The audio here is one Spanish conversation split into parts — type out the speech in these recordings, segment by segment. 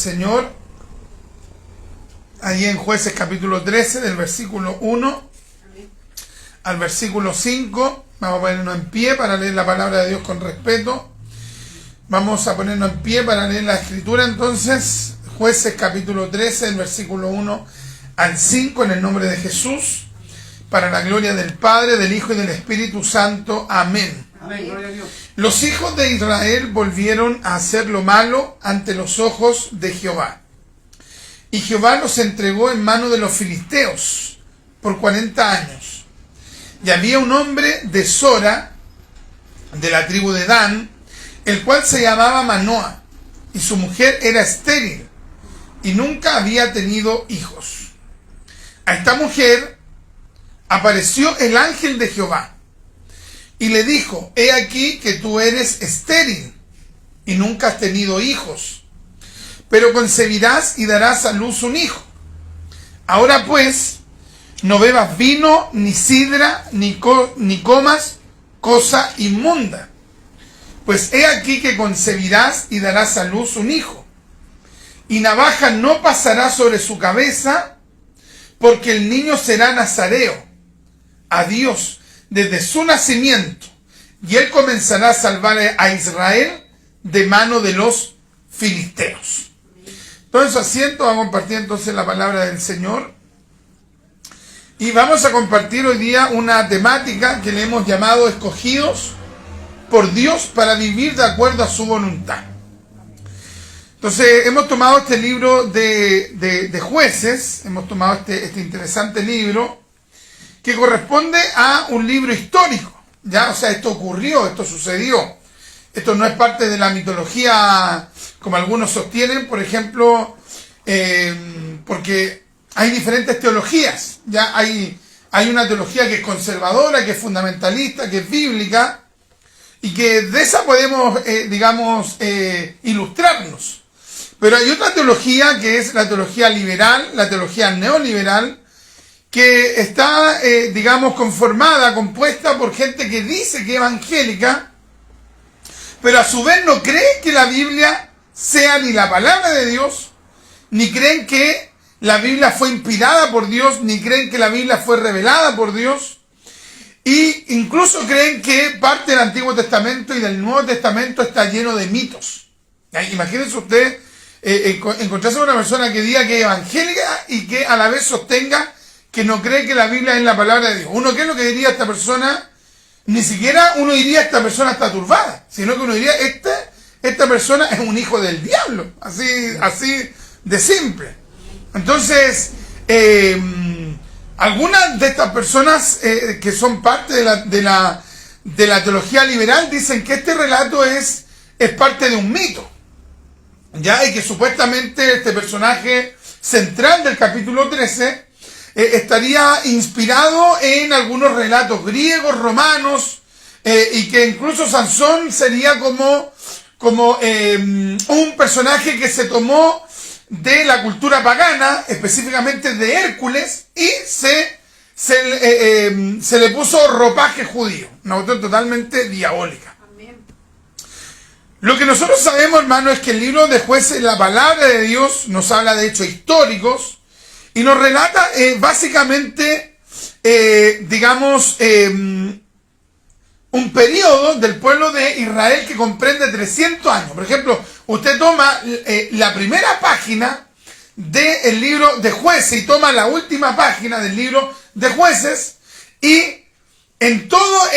Señor. Allí en Jueces capítulo 13, del versículo 1 al versículo 5. Vamos a ponernos en pie para leer la palabra de Dios con respeto. Vamos a ponernos en pie para leer la escritura entonces. Jueces capítulo 13, del versículo 1 al 5, en el nombre de Jesús. Para la gloria del Padre, del Hijo y del Espíritu Santo. Amén. Amén, gloria a Dios. Los hijos de Israel volvieron a hacer lo malo ante los ojos de Jehová. Y Jehová los entregó en mano de los filisteos por 40 años. Y había un hombre de Sora, de la tribu de Dan, el cual se llamaba Manoa, y su mujer era estéril, y nunca había tenido hijos. A esta mujer apareció el ángel de Jehová, y le dijo: he aquí que tú eres estéril, y nunca has tenido hijos, pero concebirás y darás a luz un hijo. Ahora pues, no bebas vino, ni sidra, ni comas cosa inmunda, pues he aquí que concebirás y darás a luz un hijo. Y navaja no pasará sobre su cabeza, porque el niño será nazareo a Dios desde su nacimiento, y él comenzará a salvar a Israel de mano de los filisteos. Todo su asiento, vamos a compartir entonces la palabra del Señor. Y vamos a compartir hoy día una temática que le hemos llamado escogidos por Dios para vivir de acuerdo a su voluntad. Entonces hemos tomado este libro de Jueces, hemos tomado este interesante libro que corresponde a un libro histórico. Ya, o sea, esto ocurrió, esto sucedió. Esto no es parte de la mitología como algunos sostienen, por ejemplo, porque hay diferentes teologías. Ya hay una teología que es conservadora, que es fundamentalista, que es bíblica, y que de esa podemos, ilustrarnos. Pero hay otra teología que es la teología liberal, la teología neoliberal, que está, conformada, compuesta por gente que dice que es evangélica, pero a su vez no cree que la Biblia sea ni la palabra de Dios, ni creen que la Biblia fue inspirada por Dios, ni creen que la Biblia fue revelada por Dios, y incluso creen que parte del Antiguo Testamento y del Nuevo Testamento está lleno de mitos. Imagínense usted encontrarse con una persona que diga que es evangélica y que a la vez sostenga que no cree que la Biblia es la palabra de Dios. Uno, ¿qué es lo que diría esta persona? Ni siquiera uno diría esta persona está turbada, sino que uno diría esta persona es un hijo del diablo, así de simple. Entonces, algunas de estas personas que son parte de la teología liberal dicen que este relato es parte de un mito, ya, y que supuestamente este personaje central del capítulo 13 estaría inspirado en algunos relatos griegos, romanos, y que incluso Sansón sería como un personaje que se tomó de la cultura pagana, específicamente de Hércules, y se le puso ropaje judío, una cuestión totalmente diabólica. Amén. Lo que nosotros sabemos, hermano, es que el libro de Jueces, la palabra de Dios, nos habla de hechos históricos y nos relata básicamente, un periodo del pueblo de Israel que comprende 300 años. Por ejemplo, usted toma la primera página del libro de Jueces y toma la última página del libro de Jueces, y en todo,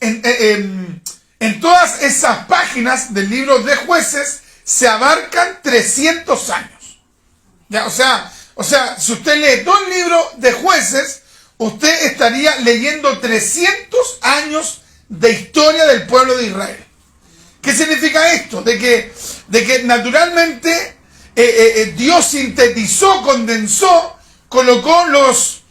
en todas esas páginas del libro de Jueces se abarcan 300 años. ¿Ya? O sea, si usted lee todo el libro de Jueces, usted estaría leyendo 300 años de historia del pueblo de Israel. ¿Qué significa esto? De que naturalmente Dios sintetizó, condensó, colocó los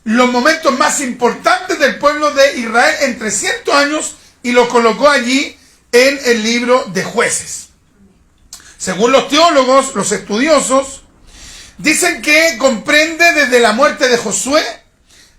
momentos más importantes del pueblo de Israel en 300 años y los colocó allí en el libro de Jueces. Según los teólogos, los estudiosos, dicen que comprende desde la muerte de Josué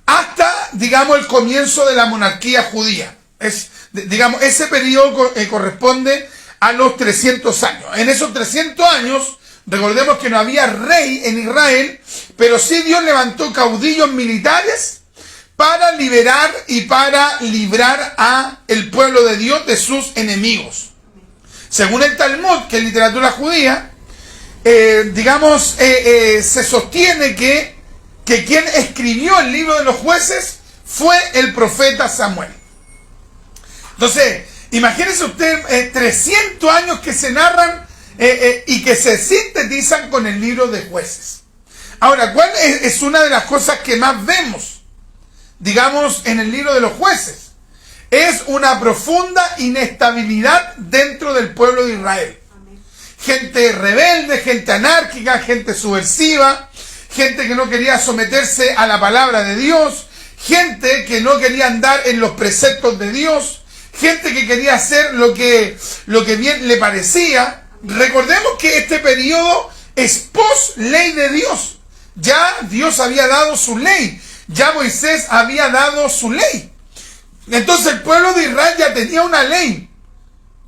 hasta, el comienzo de la monarquía judía. Ese periodo corresponde a los 300 años. En esos 300 años Recordemos que no había rey en Israel, pero sí Dios levantó caudillos militares para liberar y para librar a el pueblo de Dios de sus enemigos. Según el Talmud, que es literatura judía, se sostiene que quien escribió el libro de los jueces fue el profeta Samuel. Entonces, imagínense usted 300 años que se narran y que se sintetizan con el libro de jueces. Ahora, ¿cuál es una de las cosas que más vemos, digamos, en el libro de los jueces? Es una profunda inestabilidad dentro del pueblo de Israel. Gente rebelde, gente anárquica, gente subversiva, gente que no quería someterse a la palabra de Dios, gente que no quería andar en los preceptos de Dios, gente que quería hacer lo que bien le parecía. Recordemos que este periodo es post ley de Dios. Ya Dios había dado su ley, ya Moisés había dado su ley. Entonces el pueblo de Israel ya tenía una ley.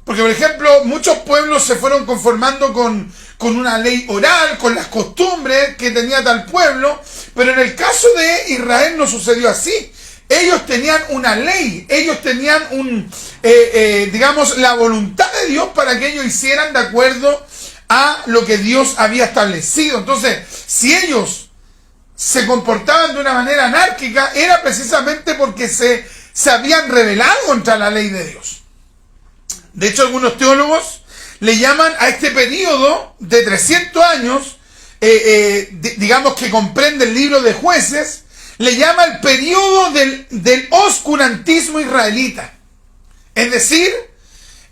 Porque, por ejemplo, muchos pueblos se fueron conformando con una ley oral, con las costumbres que tenía tal pueblo, pero en el caso de Israel no sucedió así. Ellos tenían una ley, ellos tenían la voluntad de Dios para que ellos hicieran de acuerdo a lo que Dios había establecido. Entonces, si ellos se comportaban de una manera anárquica, era precisamente porque se habían rebelado contra la ley de Dios. De hecho, algunos teólogos le llaman a este periodo de 300 años, que comprende el libro de Jueces, le llama el periodo del oscurantismo israelita. Es decir,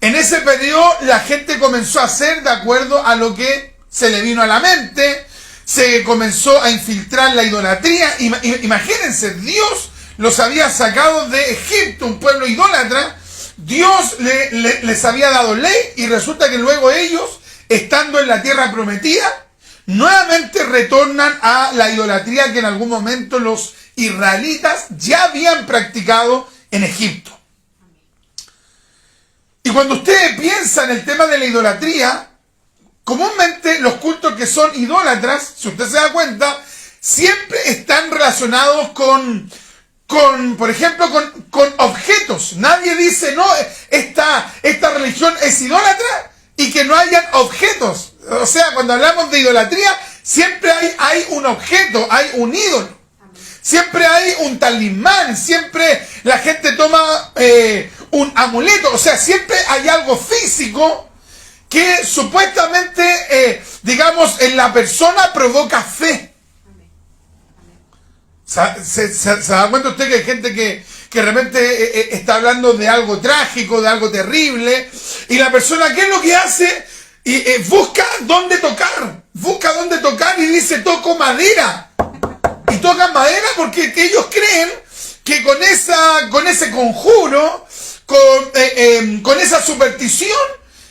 en ese periodo la gente comenzó a hacer de acuerdo a lo que se le vino a la mente, se comenzó a infiltrar la idolatría. Imagínense, Dios los había sacado de Egipto, un pueblo idólatra. Dios les había dado ley y resulta que luego ellos, estando en la tierra prometida, nuevamente retornan a la idolatría que en algún momento los israelitas ya habían practicado en Egipto. Y cuando usted piensa en el tema de la idolatría, comúnmente los cultos que son idólatras, si usted se da cuenta, siempre están relacionados con por ejemplo, con objetos. Nadie dice, no, esta religión es idólatra y que no hayan objetos. O sea, cuando hablamos de idolatría, siempre hay un objeto, hay un ídolo. Siempre hay un talismán, siempre la gente toma un amuleto. O sea, siempre hay algo físico que supuestamente, en la persona provoca fe. ¿Se da cuenta usted que hay gente que de repente está hablando de algo trágico, de algo terrible, y la persona, ¿qué es lo que hace? Busca dónde tocar y dice, toco madera. Y tocan madera porque ellos creen que con ese conjuro, con esa superstición,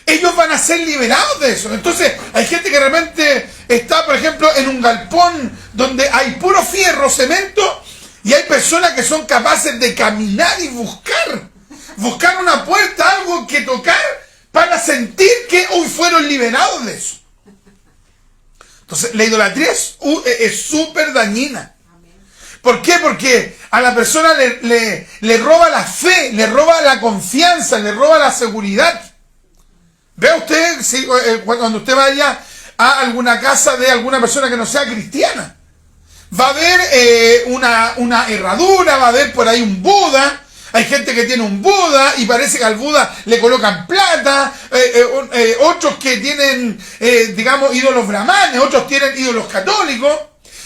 ellos van a ser liberados de eso. Entonces, hay gente que de repente está, por ejemplo, en un galpón donde hay puro fierro, cemento, y hay personas que son capaces de caminar y buscar una puerta, algo que tocar, para sentir que hoy fueron liberados de eso. Entonces, la idolatría es súper dañina. ¿Por qué? Porque a la persona le roba la fe, le roba la confianza, le roba la seguridad. Vea usted, cuando usted vaya a alguna casa de alguna persona que no sea cristiana, va a haber una herradura, va a haber por ahí un Buda. Hay gente que tiene un Buda y parece que al Buda le colocan plata, otros que tienen, ídolos brahmanes, otros tienen ídolos católicos,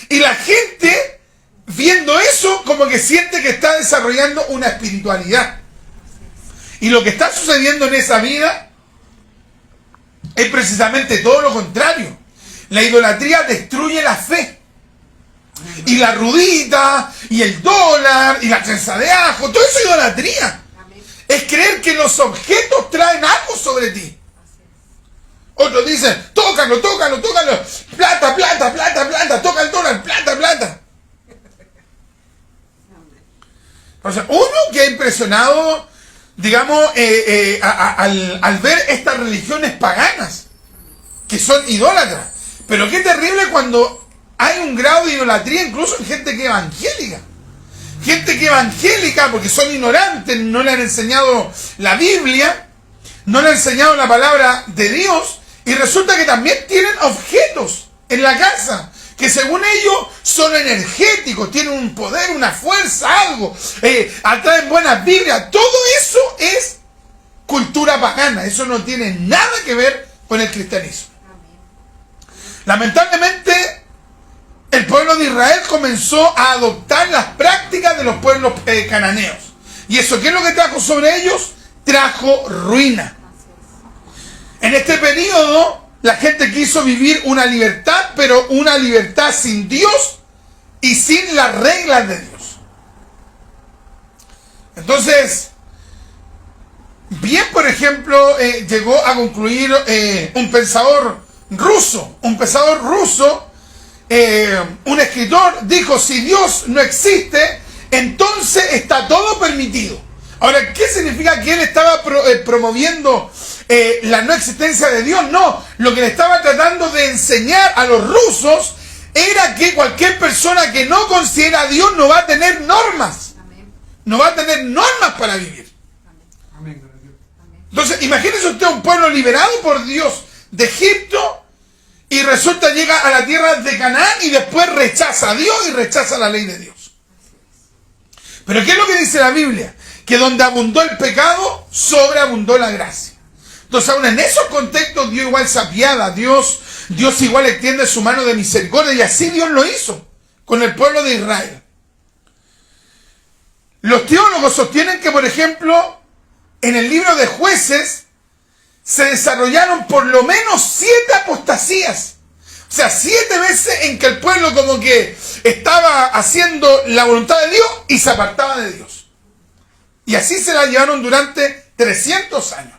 y la gente, viendo eso, como que siente que está desarrollando una espiritualidad. Y lo que está sucediendo en esa vida es precisamente todo lo contrario. La idolatría destruye la fe. Y la rudita, y el dólar, y la trenza de ajo, todo eso es idolatría. Es creer que los objetos traen algo sobre ti. Otros dicen, tócalo, plata, toca el dólar, plata. O sea, uno que ha impresionado, al ver estas religiones paganas, que son idólatras. Pero qué terrible cuando hay un grado de idolatría incluso en gente que es evangélica. Gente que es evangélica porque son ignorantes, no le han enseñado la Biblia, no le han enseñado la palabra de Dios, y resulta que también tienen objetos en la casa que según ellos son energéticos, tienen un poder, una fuerza, algo, atraen buenas Biblias. Todo eso es cultura pagana, eso no tiene nada que ver con el cristianismo. Lamentablemente, el pueblo de Israel comenzó a adoptar las prácticas de los pueblos cananeos. ¿Y eso qué es lo que trajo sobre ellos? Trajo ruina. En este periodo, la gente quiso vivir una libertad, pero una libertad sin Dios y sin las reglas de Dios. Entonces, bien, por ejemplo, llegó a concluir un pensador ruso, un escritor dijo: si Dios no existe, entonces está todo permitido. Ahora, ¿qué significa que él estaba promoviendo la no existencia de Dios? No, lo que le estaba tratando de enseñar a los rusos era que cualquier persona que no considera a Dios no va a tener normas. No va a tener normas para vivir. Entonces, imagínese usted un pueblo liberado por Dios de Egipto y resulta llega a la tierra de Canaán y después rechaza a Dios y rechaza la ley de Dios. Pero ¿qué es lo que dice la Biblia? Que donde abundó el pecado, sobreabundó la gracia. Entonces, aún en esos contextos, Dios igual se apiada, Dios igual extiende su mano de misericordia, y así Dios lo hizo con el pueblo de Israel. Los teólogos sostienen que, por ejemplo, en el libro de Jueces se desarrollaron por lo menos 7 apostasías. O sea, 7 veces en que el pueblo como que estaba haciendo la voluntad de Dios y se apartaba de Dios. Y así se la llevaron durante 300 años.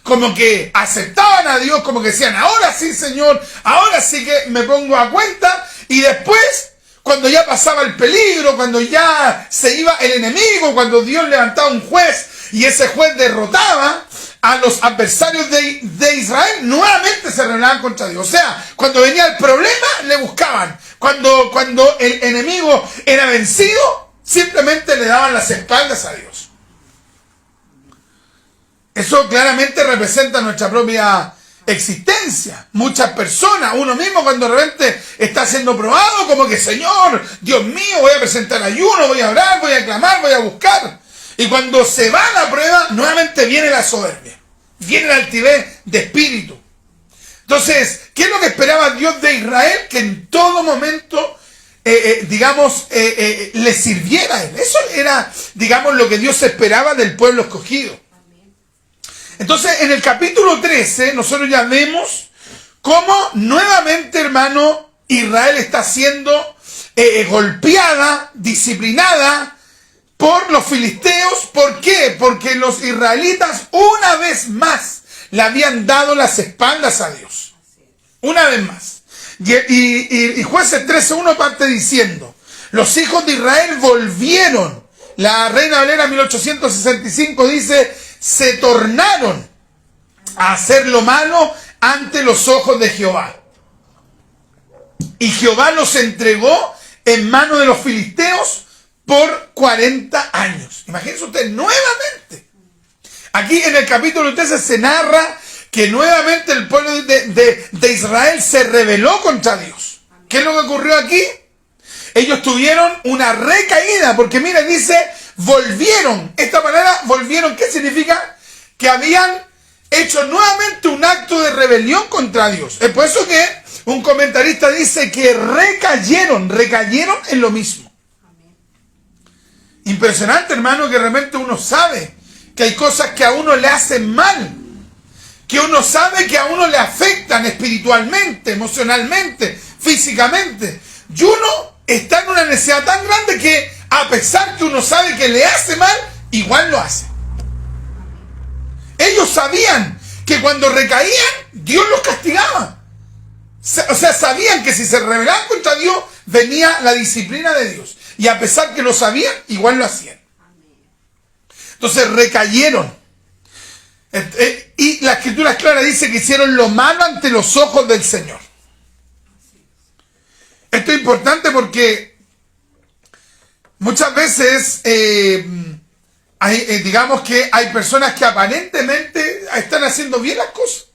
Como que aceptaban a Dios, como que decían: ahora sí, Señor, ahora sí que me pongo a cuenta. Y después, cuando ya pasaba el peligro, cuando ya se iba el enemigo, cuando Dios levantaba un juez y ese juez derrotaba a los adversarios de Israel, nuevamente se rebelaban contra Dios. O sea, cuando venía el problema, le buscaban. Cuando el enemigo era vencido, simplemente le daban las espaldas a Dios. Eso claramente representa nuestra propia existencia. Muchas personas, uno mismo cuando de repente está siendo probado, como que: Señor, Dios mío, voy a presentar ayuno, voy a orar, voy a clamar, voy a buscar. Y cuando se va la prueba, nuevamente viene la soberbia, viene la altivez de espíritu. Entonces, ¿qué es lo que esperaba Dios de Israel? Que en todo momento, le sirviera a él. Eso era, lo que Dios esperaba del pueblo escogido. Entonces, en el capítulo 13, nosotros ya vemos cómo nuevamente, hermano, Israel está siendo golpeada, disciplinada por los filisteos. ¿Por qué? Porque los israelitas una vez más le habían dado las espaldas a Dios. Una vez más. Y Jueces 13:1 parte diciendo: los hijos de Israel volvieron. La Reina Valera 1865 dice: se tornaron a hacer lo malo ante los ojos de Jehová. Y Jehová los entregó en manos de los filisteos por 40 años. Imagínense ustedes, nuevamente. Aquí en el capítulo 13 se narra que nuevamente el pueblo de Israel se rebeló contra Dios. ¿Qué es lo que ocurrió aquí? Ellos tuvieron una recaída, porque mira, dice: volvieron. Esta palabra volvieron, ¿qué significa? Que habían hecho nuevamente un acto de rebelión contra Dios. Es por eso que un comentarista dice que recayeron en lo mismo. Impresionante, hermano, que de repente uno sabe que hay cosas que a uno le hacen mal, que uno sabe que a uno le afectan espiritualmente, emocionalmente, físicamente, y uno está en una necesidad tan grande que, a pesar que uno sabe que le hace mal, igual lo hace. Ellos sabían que cuando recaían, Dios los castigaba. O sea, sabían que si se rebelaban contra Dios, venía la disciplina de Dios. Y a pesar que lo sabían, igual lo hacían. Entonces recayeron. Y la Escritura clara dice que hicieron lo malo ante los ojos del Señor. Esto es importante porque muchas veces digamos que hay personas que aparentemente están haciendo bien las cosas.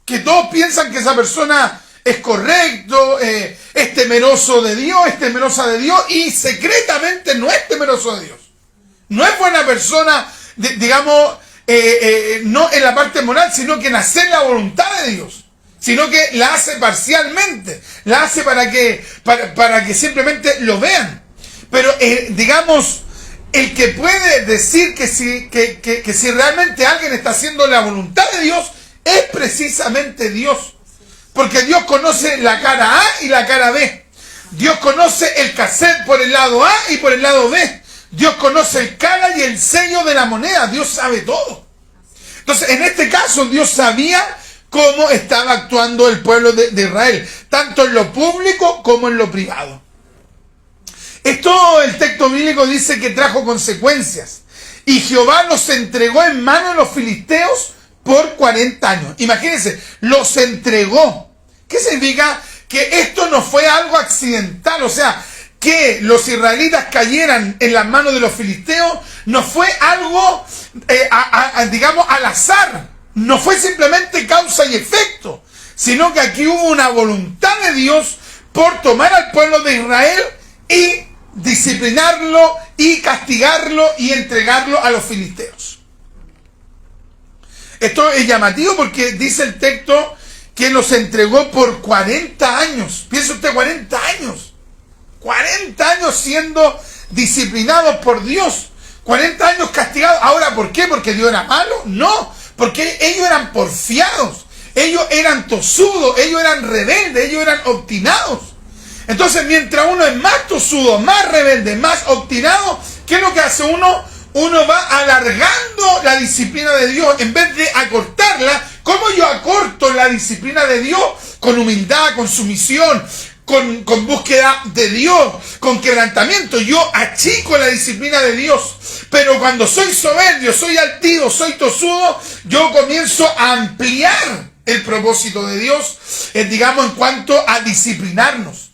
Que todos piensan que esa persona es correcto, es temeroso de Dios, es temerosa de Dios, y secretamente no es temeroso de Dios. No es buena persona, digamos, no en la parte moral, sino que en hacer la voluntad de Dios. Sino que la hace parcialmente, la hace para que simplemente lo vean. Pero, digamos, el que puede decir que si realmente alguien está haciendo la voluntad de Dios, es precisamente Dios. Porque Dios conoce la cara A y la cara B. Dios conoce el cassette por el lado A y por el lado B. Dios conoce el cara y el sello de la moneda. Dios sabe todo. Entonces, en este caso, Dios sabía cómo estaba actuando el pueblo de Israel, tanto en lo público como en lo privado. Esto, el texto bíblico dice que trajo consecuencias. Y Jehová los entregó en manos de los filisteos por 40 años. Imagínense, los entregó. ¿Qué significa? Que esto no fue algo accidental, o sea, que los israelitas cayeran en las manos de los filisteos no fue algo, digamos, al azar. No fue simplemente causa y efecto, sino que aquí hubo una voluntad de Dios por tomar al pueblo de Israel y disciplinarlo y castigarlo y entregarlo a los filisteos. Esto es llamativo porque dice el texto que los entregó por 40 años. Piensa usted, 40 años. 40 años siendo disciplinados por Dios. 40 años castigados. Ahora, ¿por qué? ¿Porque Dios era malo? No, porque ellos eran porfiados. Ellos eran tosudos, ellos eran rebeldes, ellos eran obstinados. Entonces, mientras uno es más tosudo, más rebelde, más obstinado, ¿qué es lo que hace uno? Uno va alargando la disciplina de Dios en vez de acortarla. ¿Cómo yo acorto la disciplina de Dios? Con humildad, con sumisión, con búsqueda de Dios, con quebrantamiento. Yo achico la disciplina de Dios. Pero cuando soy soberbio, soy altivo, soy tosudo, yo comienzo a ampliar el propósito de Dios, digamos, en cuanto a disciplinarnos.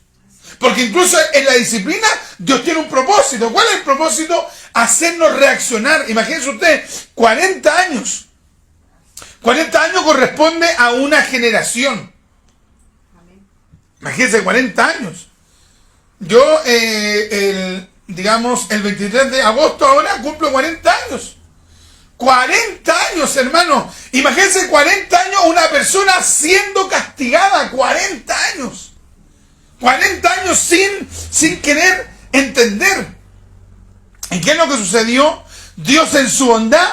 Porque incluso en la disciplina Dios tiene un propósito. ¿Cuál es el propósito? Hacernos reaccionar. Imagínense usted, 40 años. 40 años corresponde a una generación. Imagínense, 40 años. Yo, digamos, el 23 de agosto ahora cumplo 40 años. 40 años, hermano. Imagínense 40 años una persona siendo castigada. 40 años. 40 años sin querer entender. ¿Y qué es lo que sucedió? Dios en su bondad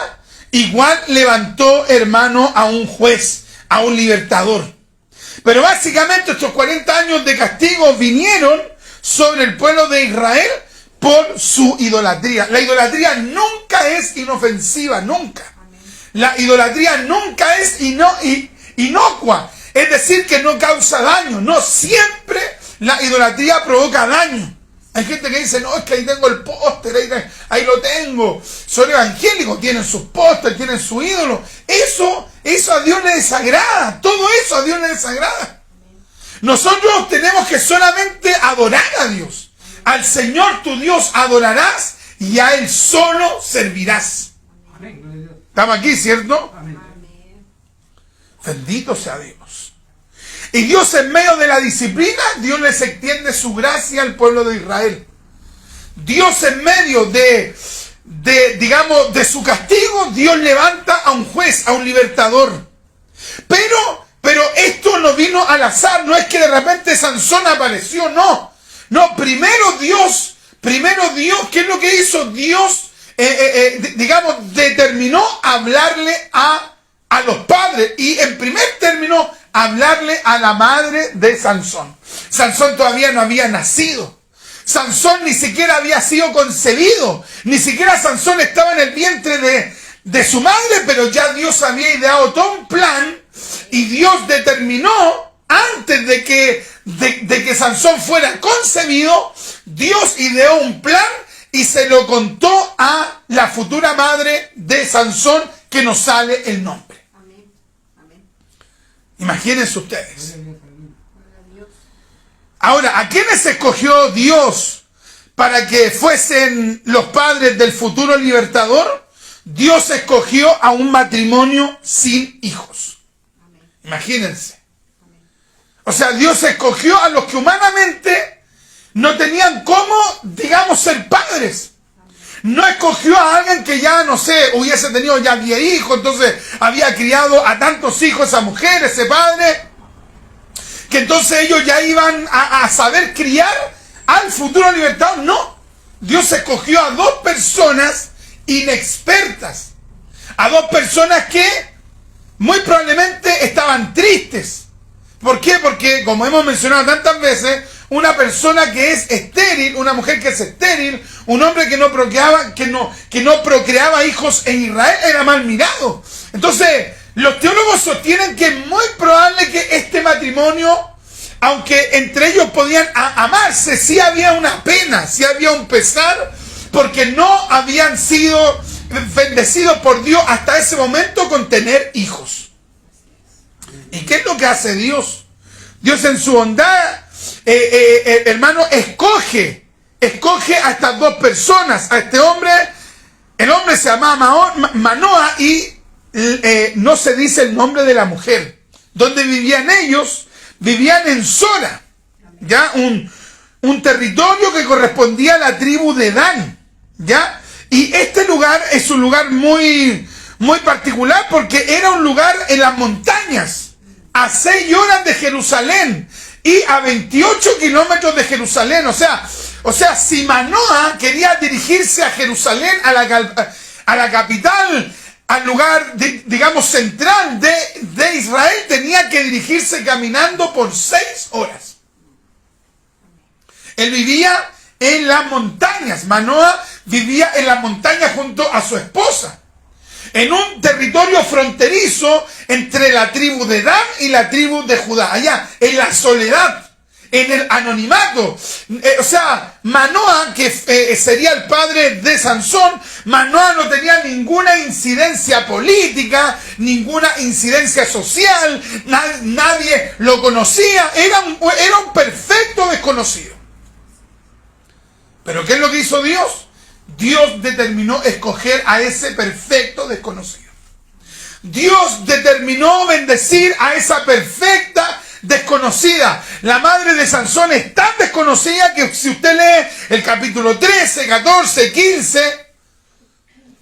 igual levantó, hermano, a un juez, a un libertador. Pero básicamente estos 40 años de castigo vinieron sobre el pueblo de Israel por su idolatría. La idolatría nunca es inofensiva, nunca. La idolatría nunca es inocua. Es decir, que no causa daño. No, siempre la idolatría provoca daño. Hay gente que dice, no, es que ahí tengo el póster, ahí lo tengo. Son evangélicos, tienen sus póster, tienen su ídolo. Eso a Dios le desagrada. Todo eso a Dios le desagrada. Nosotros tenemos que solamente adorar a Dios. Al Señor tu Dios adorarás y a Él solo servirás. ¿Estamos aquí, cierto? Bendito sea Dios. Y Dios, en medio de la disciplina, Dios les extiende su gracia al pueblo de Israel. Dios, en medio digamos, de su castigo, Dios levanta a un juez, a un libertador. Pero esto no vino al azar. No es que de repente Sansón apareció, no. No, primero Dios, ¿qué es lo que hizo? Dios, digamos, determinó hablarle a los padres. Y en primer término, hablarle a la madre de Sansón. Sansón todavía no había nacido. Sansón ni siquiera había sido concebido. Ni siquiera Sansón estaba en el vientre de su madre, pero ya Dios había ideado todo un plan y Dios determinó, antes de que Sansón fuera concebido, Dios ideó un plan y se lo contó a la futura madre de Sansón, que nos sale el nombre. Imagínense ustedes. Ahora, ¿a quiénes escogió Dios para que fuesen los padres del futuro libertador? Dios escogió a un matrimonio sin hijos. Imagínense. O sea, Dios escogió a los que humanamente no tenían cómo, digamos, ser padres. No escogió a alguien que ya, no sé, hubiese tenido ya 10 hijos, entonces había criado a tantos hijos, esa mujer, ese padre, que entonces ellos ya iban a saber criar al futuro libertador. No. Dios escogió a dos personas inexpertas, a dos personas que muy probablemente estaban tristes. ¿Por qué? Porque, como hemos mencionado tantas veces, una persona que es estéril, una mujer que es estéril, un hombre que no procreaba hijos en Israel era mal mirado. Entonces, los teólogos sostienen que es muy probable que este matrimonio, aunque entre ellos podían amarse, sí había una pena, sí había un pesar, porque no habían sido bendecidos por Dios hasta ese momento con tener hijos. ¿Y qué es lo que hace Dios? Dios en su bondad, hermano, escoge a estas dos personas, a este hombre. El hombre se llamaba Manoa y no se dice el nombre de la mujer. ¿Dónde vivían ellos? Vivían en Sora, ¿ya? Un territorio que correspondía a la tribu de Dan, ¿ya? Y este lugar es un lugar muy particular porque era un lugar en las montañas, a 6 horas de Jerusalén y a 28 kilómetros de Jerusalén. O sea, si Manoa quería dirigirse a Jerusalén, a la capital, al lugar, digamos, central de Israel, tenía que dirigirse caminando por 6 horas. Él vivía en las montañas. Manoa vivía en las montañas junto a su esposa, en un territorio fronterizo entre la tribu de Dan y la tribu de Judá, allá, en la soledad, en el anonimato. O sea, Manoa, que sería el padre de Sansón, Manoa no tenía ninguna incidencia política, ninguna incidencia social, nadie lo conocía, era un perfecto desconocido. ¿Pero qué es lo que hizo Dios? Dios determinó escoger a ese perfecto desconocido. Dios determinó bendecir a esa perfecta desconocida. La madre de Sansón es tan desconocida que si usted lee el capítulo 13, 14, 15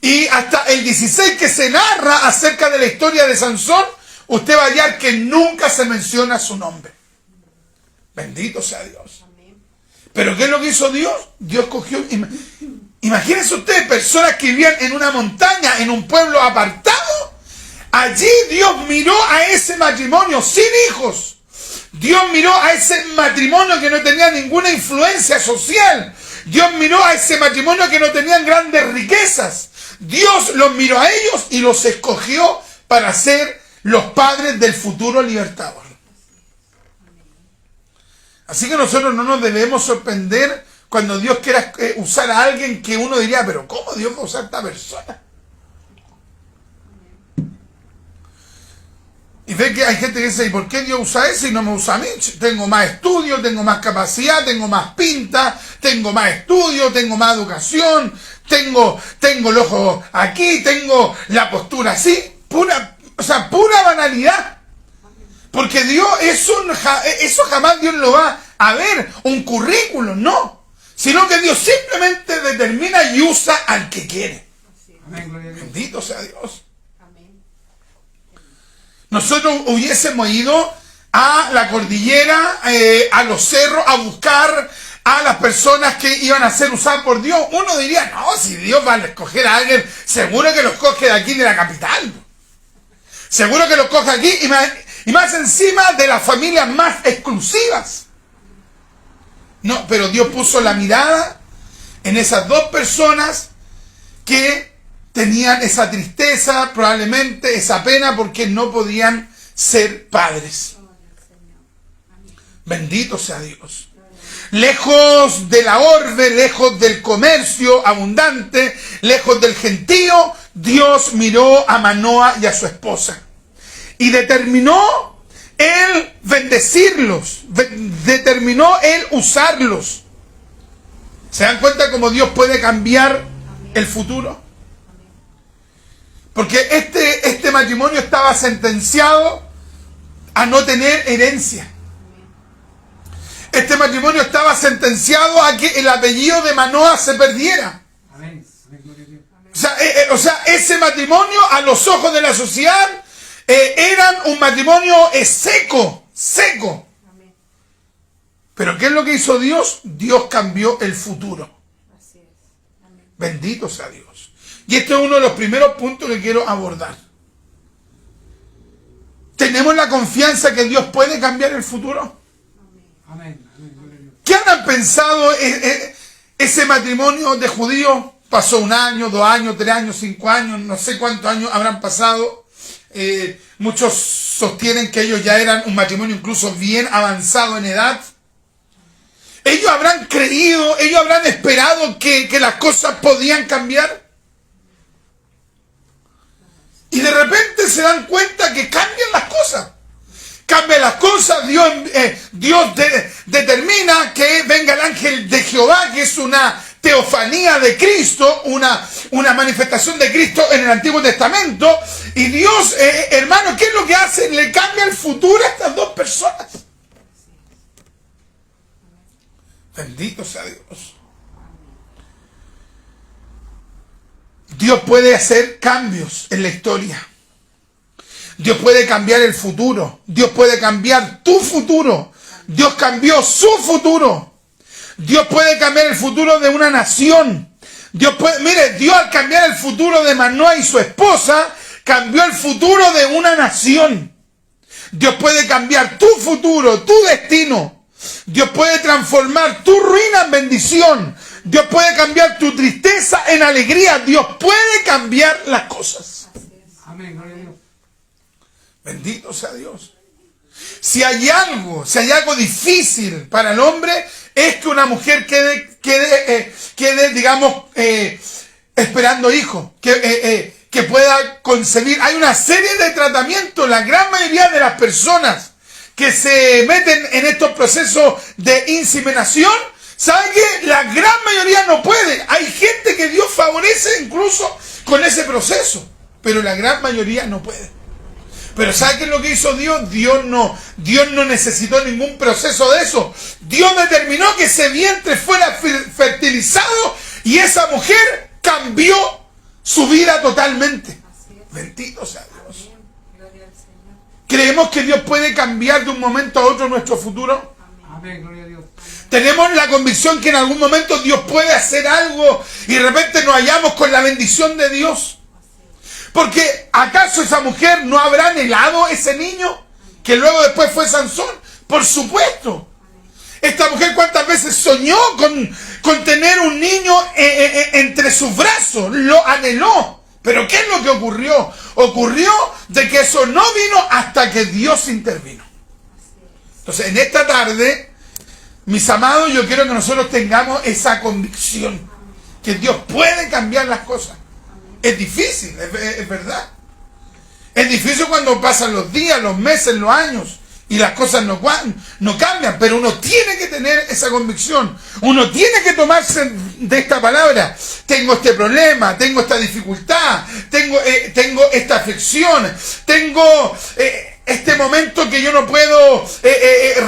y hasta el 16 que se narra acerca de la historia de Sansón, usted va a hallar que nunca se menciona su nombre. Bendito sea Dios. ¿Pero qué es lo que hizo Dios? Dios cogió... Imagínense ustedes, personas que vivían en una montaña, en un pueblo apartado. Allí Dios miró a ese matrimonio sin hijos. Dios miró a ese matrimonio que no tenía ninguna influencia social. Dios miró a ese matrimonio que no tenían grandes riquezas. Dios los miró a ellos y los escogió para ser los padres del futuro libertador. Así que nosotros no nos debemos sorprender cuando Dios quiera usar a alguien que uno diría, pero ¿cómo Dios va a usar a esta persona? Y ve que hay gente que dice, ¿y por qué Dios usa eso y no me usa a mí? Tengo más estudio, tengo más capacidad, tengo más pinta, tengo más estudio, tengo más educación, tengo el ojo aquí, tengo la así, pura banalidad. Porque Dios eso jamás Dios lo va a ver, un currículum, no. Sino que Dios simplemente determina y usa al que quiere. Bendito sea Dios. Nosotros hubiésemos ido a la cordillera, a los cerros, a buscar a las personas que iban a ser usadas por Dios. Uno diría, no, si Dios va a escoger a alguien, seguro que los coge de aquí, de la capital. Seguro que los coge aquí y más encima de las familias más exclusivas. No, pero Dios puso la mirada en esas dos personas que tenían esa tristeza, probablemente esa pena, porque no podían ser padres. Bendito sea Dios. Lejos de la orbe, lejos del comercio abundante, lejos del gentío, Dios miró a Manoa y a su esposa y determinó Él bendecirlos, determinó Él usarlos. ¿Se dan cuenta cómo Dios puede cambiar el futuro? Porque este matrimonio estaba sentenciado a no tener herencia. Este matrimonio estaba sentenciado a que el apellido de Manoah se perdiera. O sea, ese matrimonio a los ojos de la sociedad eran un matrimonio seco. Pero ¿qué es lo que hizo Dios? Dios cambió el futuro. Bendito sea Dios. Y este es uno de los primeros puntos que quiero abordar. ¿Tenemos la confianza que Dios puede cambiar el futuro? ¿Qué han pensado ese matrimonio de judíos? Pasó 1 año, 2 años, 3 años, 5 años, no sé cuántos años habrán pasado. Muchos sostienen que ellos ya eran un matrimonio incluso bien avanzado en edad. Ellos habrán creído, ellos habrán esperado que las cosas podían cambiar. Y de repente se dan cuenta que cambian las cosas. Cambian las cosas, Dios determina que venga el ángel de Jehová, que es una teofanía de Cristo, una manifestación de Cristo en el Antiguo Testamento. Y Dios, hermano, ¿qué es lo que hace? Le cambia el futuro a estas dos personas. Bendito sea Dios. Dios puede hacer cambios en la historia. Dios puede cambiar el futuro. Dios puede cambiar tu futuro. Dios cambió su futuro. Dios puede cambiar el futuro de una nación. Dios al cambiar el futuro de Manoah y su esposa, cambió el futuro de una nación. Dios puede cambiar tu futuro, tu destino. Dios puede transformar tu ruina en bendición. Dios puede cambiar tu tristeza en alegría. Dios puede cambiar las cosas. Amén, gloria a Dios. Bendito sea Dios. Si hay algo difícil para el hombre, es que una mujer quede digamos, esperando hijos, que pueda concebir. Hay una serie de tratamientos. La gran mayoría de las personas que se meten en estos procesos de inseminación, ¿saben qué? La gran mayoría no puede. Hay gente que Dios favorece incluso con ese proceso, pero la gran mayoría no puede. Pero ¿sabe qué es lo que hizo Dios? Dios no necesitó ningún proceso de eso. Dios determinó que ese vientre fuera fertilizado y esa mujer cambió su vida totalmente. Bendito sea Dios. ¿Creemos que Dios puede cambiar de un momento a otro nuestro futuro? Amén, gloria a Dios. Tenemos la convicción que en algún momento Dios puede hacer algo y de repente nos hallamos con la bendición de Dios. Porque ¿acaso esa mujer no habrá anhelado ese niño que luego después fue Sansón? Por supuesto. Esta mujer cuántas veces soñó con tener un niño entre sus brazos, lo anheló. Pero ¿qué es lo que ocurrió? Ocurrió de que eso no vino hasta que Dios intervino. Entonces en esta tarde, mis amados, yo quiero que nosotros tengamos esa convicción, que Dios puede cambiar las cosas. Es difícil, es verdad. Es difícil cuando pasan los días, los meses, los años y las cosas no cambian, pero uno tiene que tener esa convicción. Uno tiene que tomarse de esta palabra. Tengo este problema, tengo esta dificultad, tengo esta aflicción, tengo este momento que yo no puedo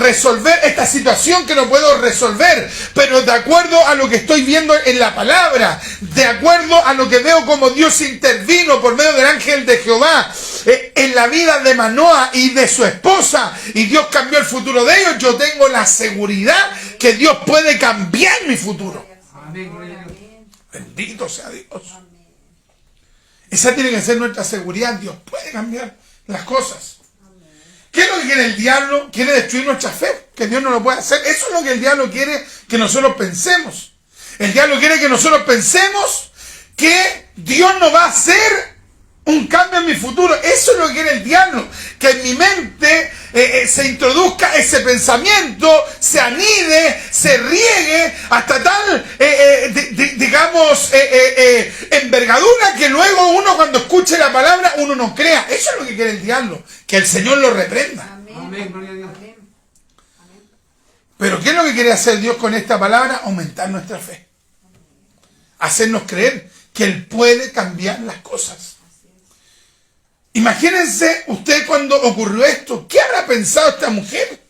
resolver, esta situación que no puedo resolver, pero de acuerdo a lo que estoy viendo en la palabra, de acuerdo a lo que veo como Dios intervino por medio del ángel de Jehová en la vida de Manoah y de su esposa, y Dios cambió el futuro de ellos, yo tengo la seguridad que Dios puede cambiar mi futuro. Amén, gloria a Dios. Bendito sea Dios. Esa tiene que ser nuestra seguridad. Dios puede cambiar las cosas. ¿Qué es lo que quiere el diablo? Quiere destruir nuestra fe, que Dios no lo puede hacer. Eso es lo que el diablo quiere que nosotros pensemos. El diablo quiere que nosotros pensemos que Dios no va a hacer un cambio en mi futuro. Eso es lo que quiere el diablo. Que en mi mente se introduzca ese pensamiento, se anide, se riegue hasta tal, digamos, envergadura que luego uno cuando escuche la palabra, uno no crea. Eso es lo que quiere el diablo. Que el Señor lo reprenda. Amén, gloria a Dios. ¿qué es lo que quiere hacer Dios con esta palabra? Aumentar nuestra fe. Hacernos creer que Él puede cambiar las cosas. Imagínense usted cuando ocurrió esto. ¿Qué habrá pensado esta mujer?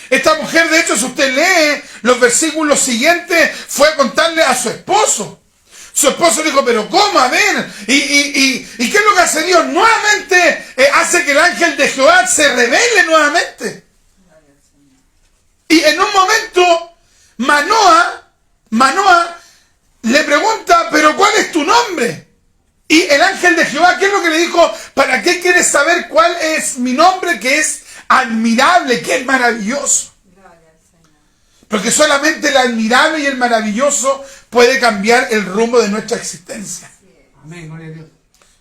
Esta mujer, de hecho, si usted lee los versículos siguientes, fue a contarle a su esposo. Su esposo dijo, pero ¿cómo? A ver, ¿y qué es lo que hace Dios? Nuevamente hace que el ángel de Jehová se revele nuevamente. Y en un momento, Manoa le pregunta, pero ¿cuál es tu nombre? Y el ángel de Jehová, ¿qué es lo que le dijo? ¿Para qué quieres saber cuál es mi nombre? Que es admirable, que es maravilloso. Porque solamente el admirable y el maravilloso puede cambiar el rumbo de nuestra existencia. Amén, gloria a Dios.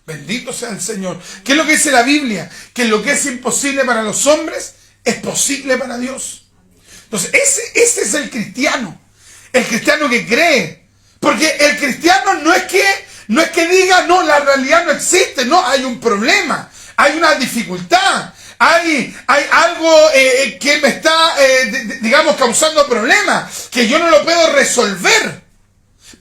Bendito sea el Señor. ¿Qué es lo que dice la Biblia? Que lo que es imposible para los hombres es posible para Dios. Entonces, ese es el cristiano que cree. Porque el cristiano no es que diga, no, la realidad no existe, no, hay un problema, hay una dificultad. Hay algo que me está, digamos, causando problemas, que yo no lo puedo resolver.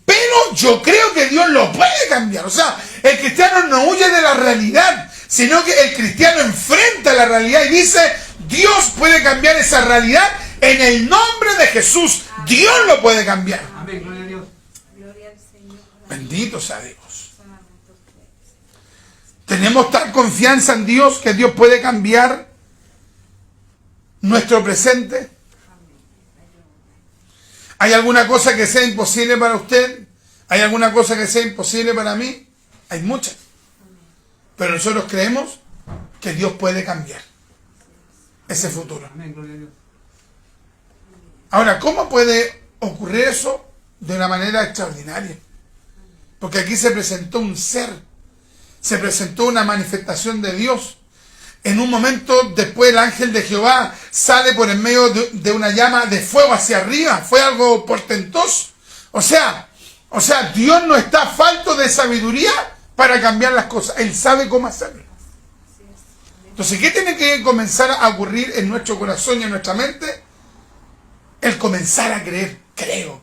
Pero yo creo que Dios lo puede cambiar. O sea, el cristiano no huye de la realidad, sino que el cristiano enfrenta la realidad y dice, Dios puede cambiar esa realidad en el nombre de Jesús. Dios lo puede cambiar. Amén, gloria a Dios. Bendito sea Dios. Tenemos tal confianza en Dios que Dios puede cambiar nuestro presente. ¿Hay alguna cosa que sea imposible para usted? ¿Hay alguna cosa que sea imposible para mí? Hay muchas. Pero nosotros creemos que Dios puede cambiar ese futuro. Amén, gloria a Dios. Ahora, ¿cómo puede ocurrir eso? De una manera extraordinaria. Porque aquí se presentó un ser. Se presentó una manifestación de Dios. En un momento después el ángel de Jehová sale por en medio de una llama de fuego hacia arriba. Fue algo portentoso. O sea, Dios no está falto de sabiduría para cambiar las cosas. Él sabe cómo hacerlo. Entonces, ¿qué tiene que comenzar a ocurrir en nuestro corazón y en nuestra mente? El comenzar a creer. Creo.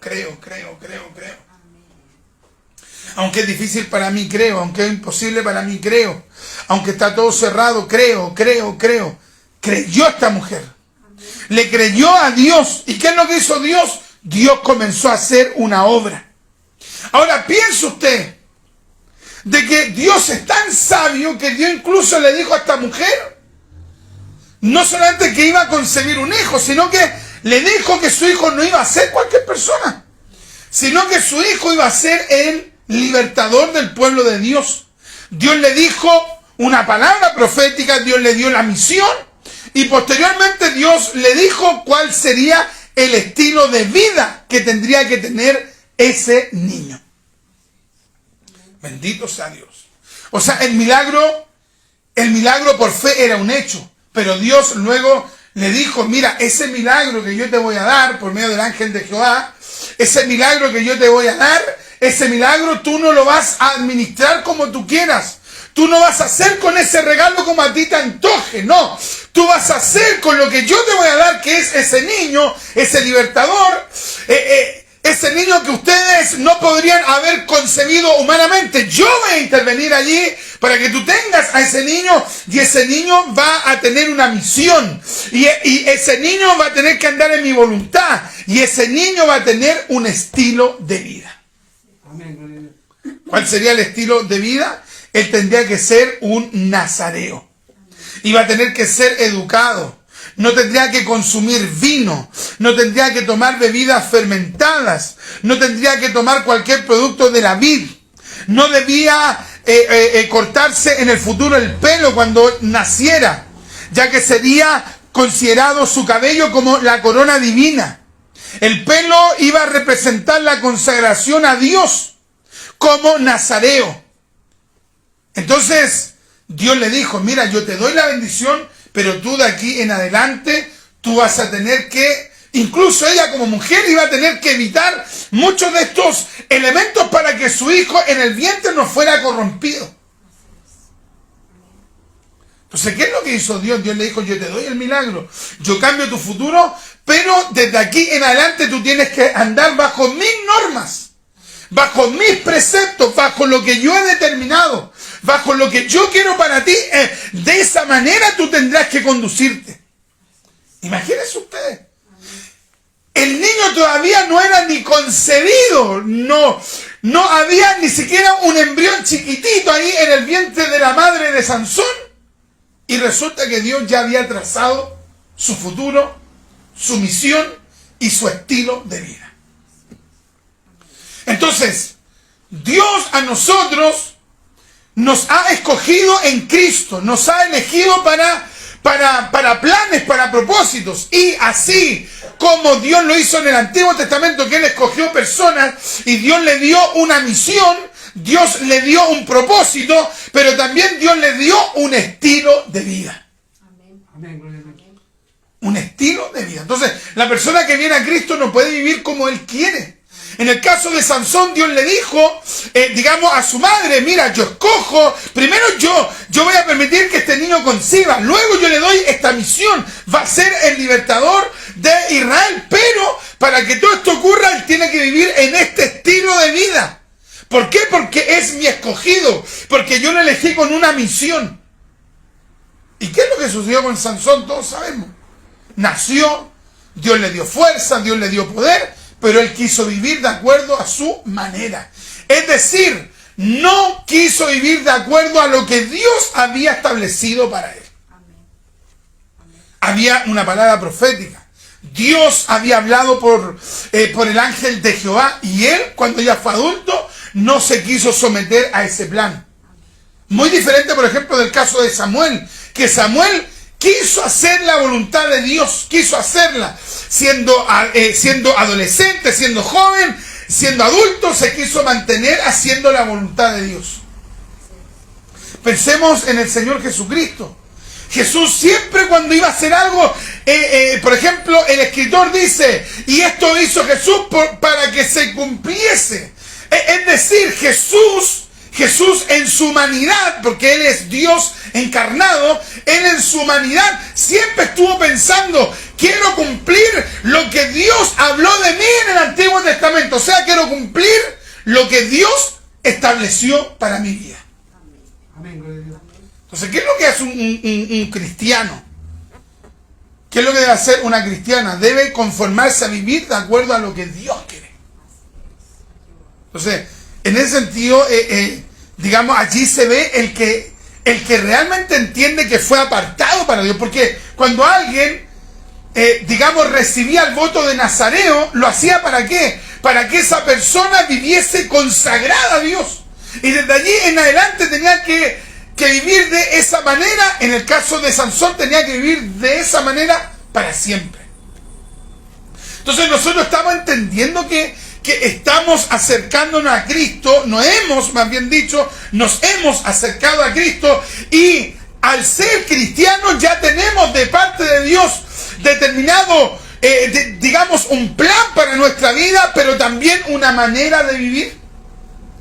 Aunque es difícil para mí, creo. Aunque es imposible para mí, creo. Aunque está todo cerrado, creo. Creyó esta mujer. Le creyó a Dios. ¿Y qué es lo que hizo Dios? Dios comenzó a hacer una obra. Ahora, piense usted de que Dios es tan sabio que Dios incluso le dijo a esta mujer, no solamente que iba a concebir un hijo, sino que le dijo que su hijo no iba a ser cualquier persona, sino que su hijo iba a ser el libertador del pueblo de Dios. Dios le dijo una palabra profética, Dios le dio la misión y posteriormente Dios le dijo cuál sería el estilo de vida que tendría que tener ese niño. Bendito sea Dios. O sea, el milagro por fe era un hecho, pero Dios luego le dijo, mira, ese milagro que yo te voy a dar por medio del ángel de Jehová, ese milagro que yo te voy a dar, ese milagro tú no lo vas a administrar como tú quieras. Tú no vas a hacer con ese regalo como a ti te antoje, no. Tú vas a hacer con lo que yo te voy a dar, que es ese niño, ese libertador, ese niño que ustedes no podrían haber concebido humanamente. Yo voy a intervenir allí para que tú tengas a ese niño y ese niño va a tener una misión. Y ese niño va a tener que andar en mi voluntad. Y ese niño va a tener un estilo de vida. Amén, gloria a Dios. ¿Cuál sería el estilo de vida? Él tendría que ser un nazareo. Iba a tener que ser educado. No tendría que consumir vino. No tendría que tomar bebidas fermentadas. No tendría que tomar cualquier producto de la vid. No debía cortarse en el futuro el pelo cuando naciera, ya que sería considerado su cabello como la corona divina. El pelo iba a representar la consagración a Dios como nazareo. Entonces, Dios le dijo, mira, yo te doy la bendición, pero tú de aquí en adelante, tú vas a tener que, incluso ella como mujer iba a tener que evitar muchos de estos elementos para que su hijo en el vientre no fuera corrompido. Entonces, ¿qué es lo que hizo Dios? Dios le dijo, yo te doy el milagro, yo cambio tu futuro, pero desde aquí en adelante tú tienes que andar bajo mis normas, bajo mis preceptos, bajo lo que yo he determinado, bajo lo que yo quiero para ti. De esa manera tú tendrás que conducirte. Imagínense ustedes. El niño todavía no era ni concebido, no había ni siquiera un embrión chiquitito ahí en el vientre de la madre de Sansón. Y resulta que Dios ya había trazado su futuro, su misión y su estilo de vida. Entonces, Dios a nosotros nos ha escogido en Cristo, nos ha elegido para planes, para propósitos. Y así como Dios lo hizo en el Antiguo Testamento, que Él escogió personas y Dios le dio una misión, Dios le dio un propósito, pero también Dios le dio un estilo de vida. Amén, gloria a Dios. Un estilo de vida. Entonces, la persona que viene a Cristo no puede vivir como Él quiere. En el caso de Sansón, Dios le dijo, a su madre, mira, yo escojo, primero yo voy a permitir que este niño conciba, luego yo le doy esta misión, va a ser el libertador de Israel, pero para que todo esto ocurra, él tiene que vivir en este estilo de vida. ¿Por qué? Porque es mi escogido, porque yo lo elegí con una misión. ¿Y qué es lo que sucedió con Sansón? Todos sabemos. Nació, Dios le dio fuerza, Dios le dio poder, pero él quiso vivir de acuerdo a su manera. Es decir, no quiso vivir de acuerdo a lo que Dios había establecido para él. Había una palabra profética. Dios había hablado por el ángel de Jehová, y él, cuando ya fue adulto, no se quiso someter a ese plan. Muy diferente, por ejemplo, del caso de Samuel, que Samuel quiso hacer la voluntad de Dios, quiso hacerla, siendo adolescente, siendo joven, siendo adulto, se quiso mantener haciendo la voluntad de Dios. Pensemos en el Señor Jesucristo. Jesús siempre cuando iba a hacer algo, por ejemplo, el escritor dice, y esto hizo Jesús para que se cumpliese. Es decir, Jesús en su humanidad, porque Él es Dios encarnado, Él en su humanidad siempre estuvo pensando, quiero cumplir lo que Dios habló de mí en el Antiguo Testamento. O sea, quiero cumplir lo que Dios estableció para mi vida. Amén, gloria a Dios. Entonces, ¿qué es lo que hace un cristiano? ¿Qué es lo que debe hacer una cristiana? Debe conformarse a vivir de acuerdo a lo que Dios quiere. Entonces, en ese sentido, allí se ve el que realmente entiende que fue apartado para Dios. Porque cuando alguien, recibía el voto de Nazareo, ¿lo hacía para qué? Para que esa persona viviese consagrada a Dios. Y desde allí en adelante tenía que vivir de esa manera. En el caso de Sansón, tenía que vivir de esa manera para siempre. Entonces nosotros estamos entendiendo que estamos acercándonos a Cristo, nos hemos acercado a Cristo, y al ser cristianos ya tenemos de parte de Dios determinado, un plan para nuestra vida, pero también una manera de vivir.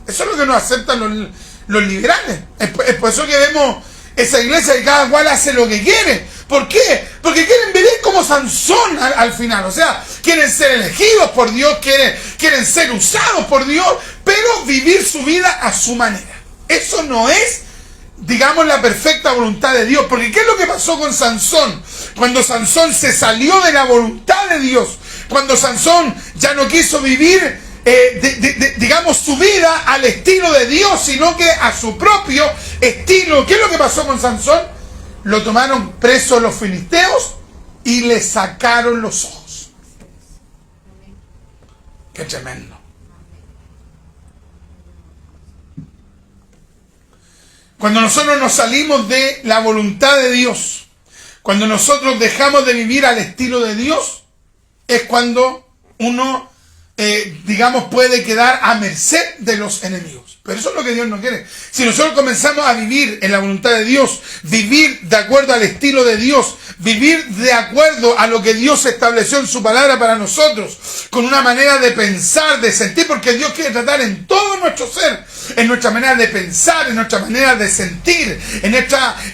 Eso es lo que nos aceptan los liberales. Es por eso que vemos esa iglesia que cada cual hace lo que quiere. ¿Por qué? Porque quieren vivir como Sansón al final. O sea, quieren ser elegidos por Dios, quieren ser usados por Dios, pero vivir su vida a su manera. Eso no es, la perfecta voluntad de Dios. Porque ¿qué es lo que pasó con Sansón? Cuando Sansón se salió de la voluntad de Dios, cuando Sansón ya no quiso vivir su vida al estilo de Dios, sino que a su propio estilo. ¿Qué es lo que pasó con Sansón? Lo tomaron preso los filisteos y le sacaron los ojos. Qué tremendo. Cuando nosotros nos salimos de la voluntad de Dios, cuando nosotros dejamos de vivir al estilo de Dios, es cuando uno digamos, puede quedar a merced de los enemigos. Pero eso es lo que Dios no quiere. Si nosotros comenzamos a vivir en la voluntad de Dios, vivir de acuerdo al estilo de Dios, vivir de acuerdo a lo que Dios estableció en su palabra para nosotros, con una manera de pensar, de sentir, porque Dios quiere tratar en todo nuestro ser, en nuestra manera de pensar, en nuestra manera de sentir, en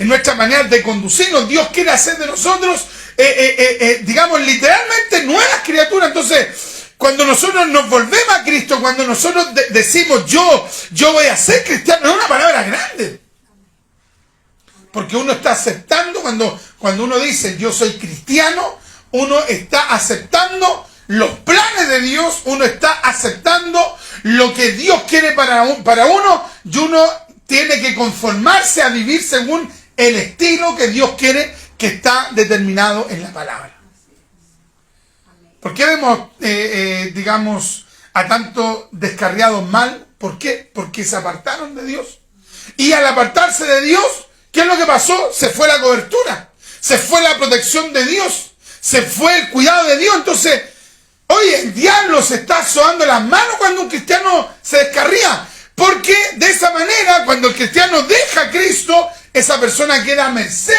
nuestra manera de conducirnos. Dios quiere hacer de nosotros, digamos, literalmente nuevas criaturas. Entonces, cuando nosotros nos volvemos a Cristo, cuando nosotros decimos yo voy a ser cristiano, es una palabra grande. Porque uno está aceptando, cuando uno dice yo soy cristiano, uno está aceptando los planes de Dios, uno está aceptando lo que Dios quiere para uno, y uno tiene que conformarse a vivir según el estilo que Dios quiere, que está determinado en la palabra. ¿Por qué vemos, digamos, a tantos descarriados mal? ¿Por qué? Porque se apartaron de Dios. Y al apartarse de Dios, ¿qué es lo que pasó? Se fue la cobertura, se fue la protección de Dios, se fue el cuidado de Dios. Entonces, oye, el diablo se está sobando las manos cuando un cristiano se descarría. Porque de esa manera, cuando el cristiano deja a Cristo, esa persona queda a merced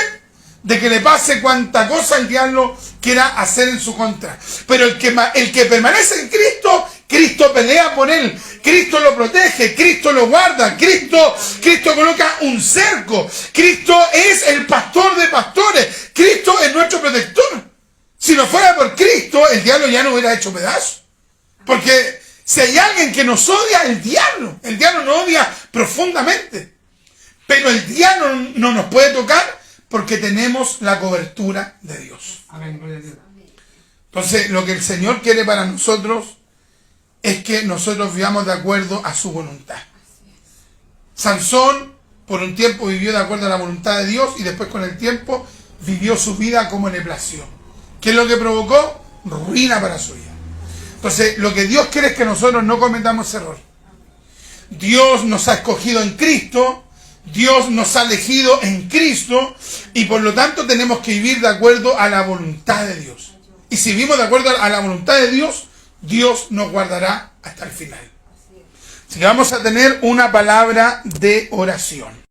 de que le pase cuanta cosa el diablo quiera hacer en su contra. Pero el que permanece en Cristo, Cristo pelea por él, Cristo lo protege, Cristo lo guarda, Cristo coloca un cerco, Cristo es el pastor de pastores, Cristo es nuestro protector. Si no fuera por Cristo, el diablo ya no hubiera hecho pedazos. Porque si hay alguien que nos odia, el diablo nos odia profundamente. Pero el diablo no nos puede tocar, porque tenemos la cobertura de Dios. Amén, gloria a Dios. Entonces, lo que el Señor quiere para nosotros es que nosotros vivamos de acuerdo a su voluntad. Sansón, por un tiempo vivió de acuerdo a la voluntad de Dios y después con el tiempo vivió su vida como le plació. ¿Qué es lo que provocó? Ruina para su vida. Entonces, lo que Dios quiere es que nosotros no cometamos error. Dios nos ha escogido en Cristo, Dios nos ha elegido en Cristo y por lo tanto tenemos que vivir de acuerdo a la voluntad de Dios. Y si vivimos de acuerdo a la voluntad de Dios, Dios nos guardará hasta el final. Así que vamos a tener una palabra de oración.